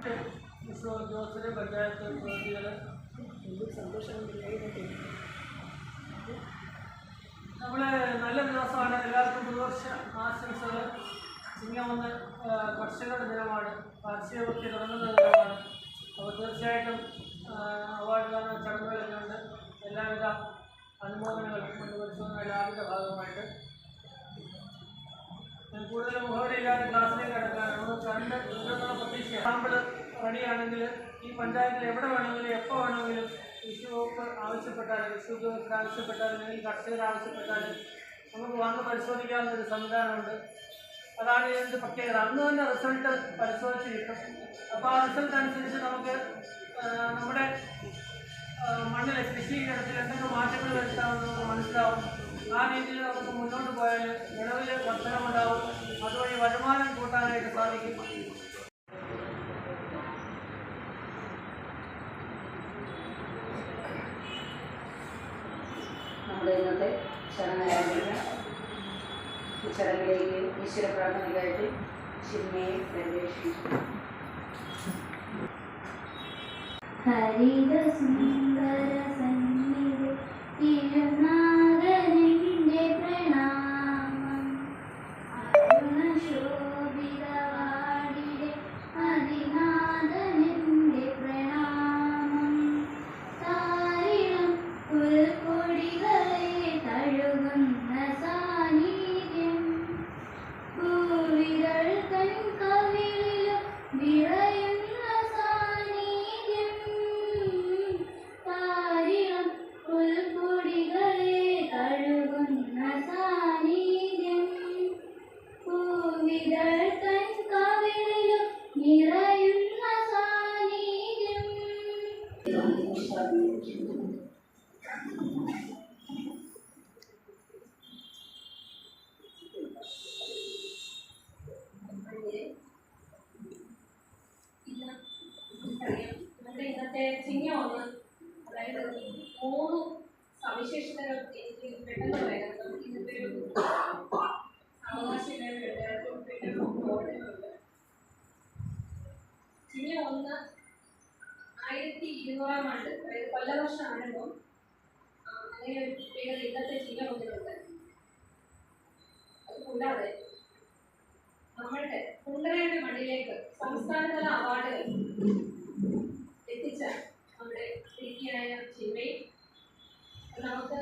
ഉദ്യോഗസ്ഥരെ പഞ്ചായത്ത് പ്രതിനിധികൾ നമ്മൾ നല്ലൊരു ദിവസമാണ്. എല്ലാവർക്കും പുതുവർഷ ആശംസകൾ. ചിങ്ങം 1 കർഷകരുടെ ദിനമാണ്, കാർഷിക വൃത്തി തുടങ്ങുന്ന ദിനമാണ്. അപ്പോൾ തീർച്ചയായിട്ടും അവാർഡ് ദാന ചടങ്ങുകളൊക്കെ ഉണ്ട്. എല്ലാവിധ അനുമോദനങ്ങളും കൊണ്ടുവരുന്ന എല്ലാവിധ ഭാഗമായിട്ട് ഞാൻ കൂടുതൽ മുഖവരിയില്ലാതെ ക്ലാസ്സിലേക്ക് കിടക്കാനാണ്. കറണ്ട് ഉണ്ടെന്നുള്ള പ്രതീക്ഷ സാമ്പിൾ റെഡിയാണെങ്കിൽ ഈ പഞ്ചായത്തിൽ എവിടെ വേണമെങ്കിലും എപ്പോൾ വേണമെങ്കിലും കൃഷി വകുപ്പ് ആവശ്യപ്പെട്ടാൽ, കൃഷി ഉദ്യോഗസ്ഥർ ആവശ്യപ്പെട്ടാൽ, അല്ലെങ്കിൽ കർഷകർ ആവശ്യപ്പെട്ടാൽ നമുക്ക് വന്ന് പരിശോധിക്കാവുന്ന ഒരു സംവിധാനമുണ്ട്. അതാണ് ഇതിൻ്റെ പ്രത്യേകത. അന്ന് തന്നെ റിസൾട്ട് പരിശോധിച്ച് കിട്ടും. അപ്പോൾ ആ റിസൾട്ട് അനുസരിച്ച് നമുക്ക് നമ്മുടെ മണ്ണിലെ കൃഷിയിടത്തിൽ എന്തൊക്കെ മാറ്റങ്ങൾ വരുത്താമെന്ന് നമുക്ക് മനസ്സിലാവും. ആ രീതിയിൽ നമുക്ക് മുന്നോട്ട് പോയാൽ വിളവിൽ വർധനമുണ്ടാവും. അതുവഴി വരുമാനം കൂട്ടാനായിട്ട് സാധിക്കും. നമ്മുടെ ഇന്നത്തെ ചടങ്ങ് ആരംഭിക്കാം. ഈ ചടങ്ങിലേക്ക് ഈശ്വര പ്രാർത്ഥനയ്ക്കായിട്ട് ചിന്മയെ പ്രവേശിച്ചു. ഹരിത സുന്ദര സന്നിധി തിരുനാഥനിന്റെ പ്രണാമം. അരുണ ശോഭിത വാടിലെ അതിനാഥനിന്റെ പ്രണാമം. താരിളം പുൽക്കൊടികളെ തഴുകുന്ന സാന്നിധ്യം. പൂവിതൾ തൻ കവിളിലും വിളയുന്ന സാന്നിധ്യം. താരിളം പുൽക്കൊടികളെ തഴുകുന്ന സാന്നിധ്യം. പൂവിതൾ തൻ കവിളിലും നിറയുന്ന സാന്നിധ്യം. നമ്മുടെ ഇന്നത്തെ ചിങ്ങം 1, അതായത് 3 സവിശേഷതകൾ എനിക്ക് പെട്ടെന്ന് പറയാം. നമുക്ക് ഇന്നത്തെ ഒരു അവകാശങ്ങളുണ്ട്. ചിങ്ങം 1 1200-ാം ആണ്ട്, അതായത് കൊല്ലവർഷം ആരംഭം. അങ്ങനെ ഒരു പ്രത്യേകത ഇന്നത്തെ ചിങ്ങം 1-നുണ്ട്. അതുകൂടാതെ നമ്മളുടെ കുണ്ടറയുടെ മണ്ണിലേക്ക് സംസ്ഥാനതല അവാർഡുകൾ എത്തിച്ച നമ്മുടെ ഇടുക്കിയായ ചിന്മയും, നമുക്ക്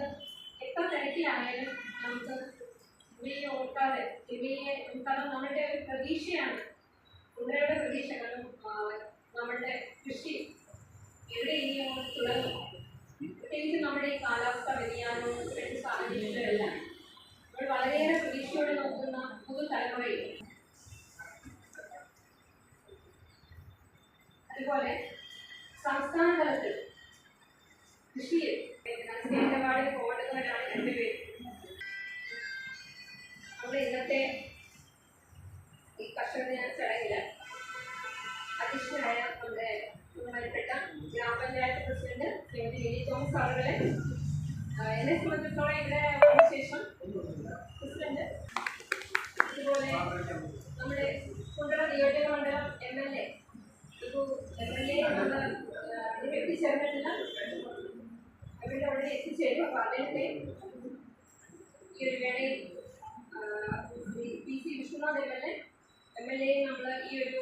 എത്ര തിരക്കിലായാലും നമുക്ക് ചിന്മയെ ഓർക്കാതെ, ചിന്മയെ കാരണം നമ്മളുടെ ഒരു പ്രതീക്ഷയാണ്, കുണ്ടറയുടെ പ്രതീക്ഷ. കാരണം നമ്മളുടെ കൃഷി എവിടെ ഇനിയും തുടങ്ങും. പ്രത്യേകിച്ച് നമ്മുടെ ഈ കാലാവസ്ഥ വ്യതിയാനവും സാഹചര്യങ്ങളെല്ലാം നമ്മൾ വളരെയേറെ പ്രതീക്ഷയോടെ നോക്കുന്ന പുതുതലമുറയിൽ. അതുപോലെ സംസ്ഥാന തലത്തിൽ കൃഷിയിൽ സ്റ്റേറ്റ് അവാർഡിൽ പോകേണ്ടവരാണ് 2 പേര്. നമ്മുടെ ഇന്നത്തെ ഈ കർഷക ദിന ചടങ്ങില് അധ്യക്ഷനായ നമ്മുടെ ബഹുമാനപ്പെട്ട ഗ്രാമപഞ്ചായത്ത് പ്രസിഡന്റ് ശ്രീമതി ലിലി തോമസ് അവരുടെ എന്നെ സംബന്ധിച്ചിടത്തോളം ഇവിടെ വന്ന ശേഷം പ്രസിഡന്റ്, അതുപോലെ നമ്മുടെ കുണ്ടറ നിയോജക മണ്ഡലം MLA നമ്മൾ എത്തിച്ചേർന്നിട്ടില്ല, അവരുടെ അവിടെ എത്തിച്ചേരും. അപ്പോൾ അദ്ദേഹത്തെ ഈ ഒരു വേളയിൽ PC വിഷ്ണുനാഥ് MLA നമ്മൾ ഈ ഒരു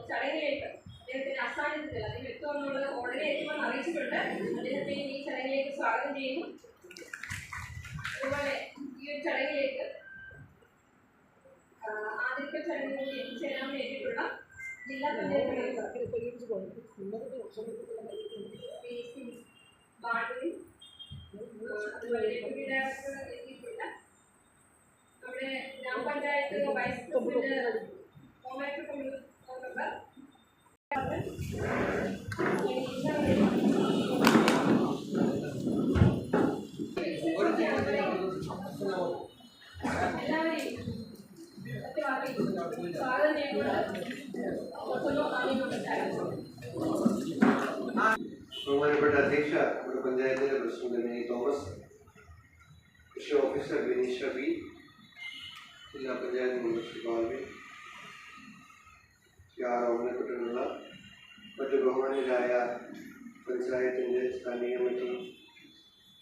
ചടങ്ങിലേക്ക് അദ്ദേഹത്തിന്റെ അസാന്നിധ്യത്തിൽ അതിന് വ്യക്തമെന്നുള്ളത് ഉടനെ എത്തുമെന്ന് അറിയിച്ചിട്ടുണ്ട്. അദ്ദേഹത്തെയും ഈ ചടങ്ങിലേക്ക് സ്വാഗതം ചെയ്യുന്നു. അതുപോലെ ഈ ഒരു ചടങ്ങിലേക്ക് ആദ്യത്തെ ചടങ്ങിൽ എത്തിച്ചേരാൻ വേണ്ടിയിട്ടുള്ള ജില്ലാ പഞ്ചായത്ത് അതുപോലെ ഡെപ്യൂട്ടി ഡയറക്ടർ എത്തിയിട്ടുണ്ട്. നമ്മുടെ ഗ്രാമപഞ്ചായത്ത് വൈസ് പ്രസിഡന്റ് മെമ്പർ എല്ലാവരെയും സ്വാഗതം ചെയ്യുന്നത് ബഹുമാനപ്പെട്ട അധ്യക്ഷ, നമ്മുടെ പഞ്ചായത്തിലെ പ്രസിഡന്റ് മിനി തോമസ്, കൃഷി ഓഫീസർ ബിനീഷ ബി, ജില്ലാ പഞ്ചായത്ത് മെമ്പർ ശ്രീ ബാൽവി, ശ്രീ ആർ ഓമനക്കുട്ടനുള്ള മറ്റു ബഹുമാന്യരായ പഞ്ചായത്തിൻ്റെ സ്റ്റാൻഡിംഗ് കമ്മിറ്റി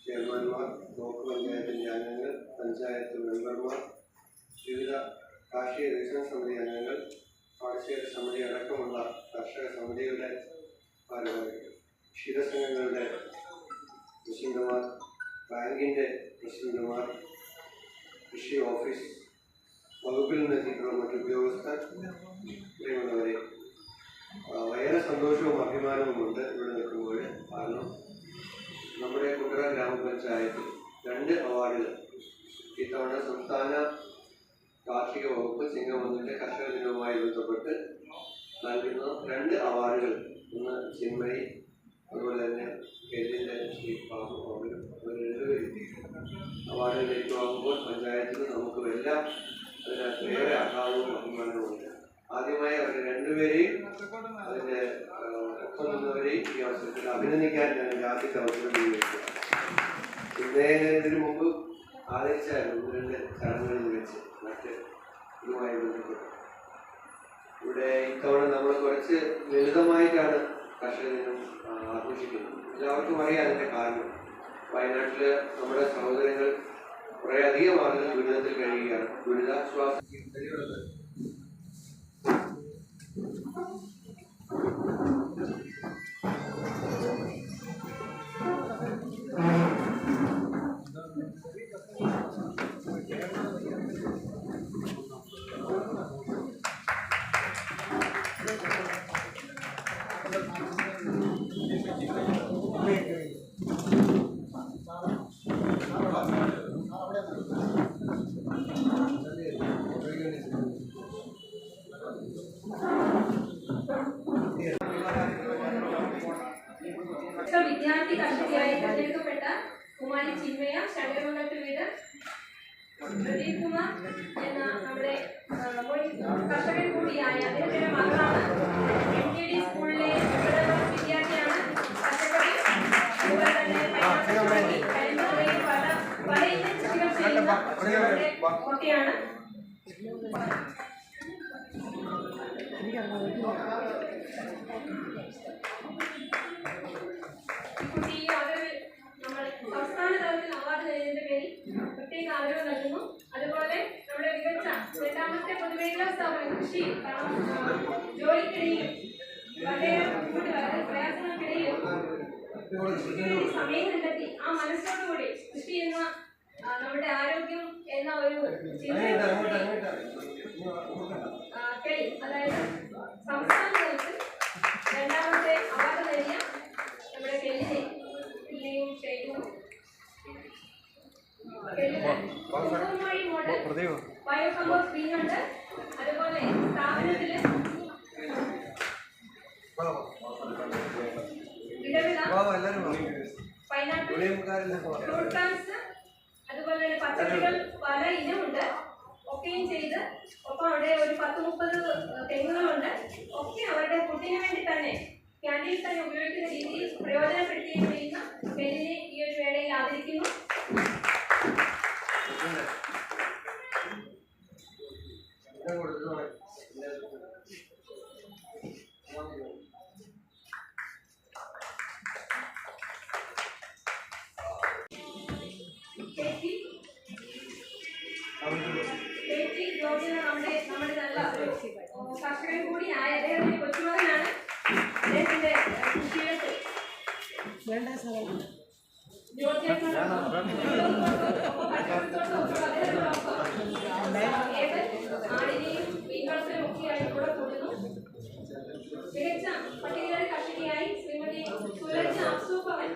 ചെയർമാൻമാർ, ബ്ലോക്ക് പഞ്ചായത്തിൻ്റെ അംഗങ്ങൾ, പഞ്ചായത്ത് മെമ്പർമാർ, വിവിധ കാർഷിക വികസന സമിതി അംഗങ്ങൾ, പാടശേഖര സമിതി അടക്കമുള്ള കർഷക സമിതികളുടെ ഭാരവാഹികൾ, ക്ഷീരസംഘങ്ങളുടെ പ്രസിഡന്റുമാർ, ബാങ്കിൻ്റെ പ്രസിഡന്റുമാർ, കൃഷി ഓഫീസ് വകുപ്പിൽ നിന്നെത്തിയിട്ടുള്ള മറ്റു ഉദ്യോഗസ്ഥർ, പ്രിയമുള്ളവരെ, വളരെ സന്തോഷവും അഭിമാനവുമുണ്ട് ഇവിടെ നിൽക്കുമ്പോൾ. കാരണം നമ്മുടെ കുണ്ടറ ഗ്രാമപഞ്ചായത്തിൽ 2 അവാർഡുകൾ ഇത്തവണ സംസ്ഥാന കാർഷിക വകുപ്പ് ചിങ്ങമൊന്നിൻ്റെ കർഷക ദിനവുമായി ബന്ധപ്പെട്ട് നൽകുന്ന 2 അവാർഡുകൾ, ഒന്ന് ചിന്മയി, അതുപോലെ തന്നെ കേരളത്തിൻ്റെ ശ്രീ ബാബു അവരും അവാർഡുകൾ ഏറ്റുവാങ്ങുമ്പോൾ പഞ്ചായത്തിൽ നമുക്ക് എല്ലാം അതിനകത്ത് ഏറെ ആഹ്ലാദവും അഭിമാനവുമുണ്ട്. ആദ്യമായി അവരെ 2 പേരെയും അതിൻ്റെ ഒപ്പം നിന്നവരെയും ഈ അവസരത്തിൽ അഭിനന്ദിക്കാൻ ഞാൻ ആദ്യത്തെ അവസരം ഉപയോഗിക്കുക. ഇതിനു മുമ്പ് ആദരിച്ചായിരുന്നു 1-2 ചടങ്ങുകളിൽ വെച്ച് മറ്റ് ഇതുമായി ബന്ധപ്പെട്ട്. ഇവിടെ ഇത്തവണ നമ്മൾ കുറച്ച് ലളിതമായിട്ടാണ് കർഷക ദിനം ആഘോഷിക്കുന്നത്. എല്ലാവർക്കും അറിയാം അതിൻ്റെ കാരണം. വയനാട്ടിൽ നമ്മുടെ സഹോദരങ്ങൾ കുറേയധികം ആളുകൾ ദുരിതത്തിൽ കഴിയുകയാണ്. ദുരിതാശ്വാസ വിദ്യാർത്ഥി കർഷകയായി തിരഞ്ഞെടുക്കപ്പെട്ട കുമാരി ചിന്മയ ശങ്കരമംഗലത്തിൽ വീട് പ്രദീപ് കുമാർ എന്ന നമ്മുടെ കർഷകൻ കൂടിയായ അദ്ദേഹത്തിന്റെ മകളാണ്. MTD സ്കൂളിലെ വിദ്യാർത്ഥിയാണ്. പച്ചക്കറി, അതുപോലെ തന്നെ കരിമ്പുറയും പല ഇനം കൃഷികൾ ചെയ്യുന്ന കുട്ടിയാണ്. കുട്ടി ഈ ആദരവ് നമ്മൾ സംസ്ഥാന തലത്തിൽ അവാർഡ് നേടിയതിന്റെ പേരിൽ പ്രത്യേക ആദരവ് നൽകുന്നു. അതുപോലെ നമ്മുടെ മികച്ച 2ാമത്തെ പൊതുമേഖലാ സ്ഥാപനം കൃഷി, ജോലിക്കിടയിലും വളരെ പ്രയാസങ്ങൾക്കിടയിലും കൃഷിക്ക് വേണ്ടി സമയം കണ്ടെത്തി ആ മനസ്സോടുകൂടി കൃഷി എന്ന നമ്മുടെ ആരോഗ്യം എന്ന ഒരു ചിന്തയുടെ അതായത് സംസ്ഥാന തലത്തിൽ 2ാമത്തെ അവാർഡ് നേടിയ നമ്മുടെ കെല്ലിനെയും ഷെയ്ഖും മോഡൽ ബയോകമ്പോസ്റ്റ് 300, അതുപോലെ സ്ഥാപനത്തില് ഇടവിള, പൈനാപ്പിൾ, ഫ്രൂട്ട് പ്ലാന്റ്സ്, അതുപോലെ തന്നെ പച്ചക്കറികൾ പല ഇനമുണ്ട്. ഒക്കെയും ചെയ്ത് ഒപ്പം അവിടെ ഒരു 10-30 തെങ്ങുകളുണ്ട്. ഒക്കെ അവരുടെ ഫുഡിന് വേണ്ടി തന്നെ ക്യാൻറ്റീനിൽ തന്നെ ഉപയോഗിക്കുന്ന രീതിയിൽ പ്രയോജനപ്പെടുത്തുകയും ചെയ്യുന്ന പെണ്ണിനെ ഈ ഒരു വേളയിൽ ആദരിക്കുന്നു. നമ്മുടെ നല്ല കർഷകൻ കൂടിയായ അദ്ദേഹത്തിന്റെ കൊച്ചുമകനാണ്. അദ്ദേഹത്തിന്റെ കുട്ടികൾക്ക് ആടിനെയും മീൻവളത്തിലും ഒക്കെയായി കൂടെ കൂടുന്നു. മികച്ച പട്ടികയുടെ കർഷകയായി ശ്രീമതി സുലജ അസൂപ്പവൻ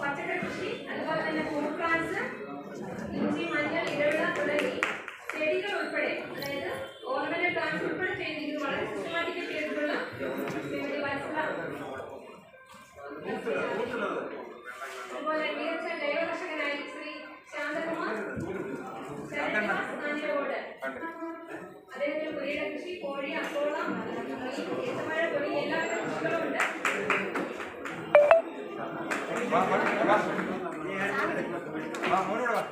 പച്ചക്കറി കൃഷി, അതുപോലെ തന്നെ ഫ്രൂട്ട് പ്ലാന്റ്സ്, ഇഞ്ചി, മഞ്ഞൾ, ഇടവിള തുടങ്ങി ചെടികൾ ഉൾപ്പെടെ, അതായത് ഓർണമെന്റൽ പ്ലാന്റ്സ് ഉൾപ്പെടെ ചെയ്തിരിക്കുന്നത് വളരെ സിസ്റ്റമാറ്റിക്കൽ ചെയ്തിട്ടുള്ള ശ്രീമതി വത്സല. അതുപോലെ മികച്ച ജൈവ കർഷകനായി ശ്രീ ശാന്തകുമാർ ആനിയോട്. അദ്ദേഹത്തിന് പുലിയുടെ കൃഷി, കോഴി, അക്കോള, ഏത്തമഴ തുടങ്ങിയ എല്ലാവിധ കൃഷികളും ഉണ്ട്. അങ്ങോട്ട് വാ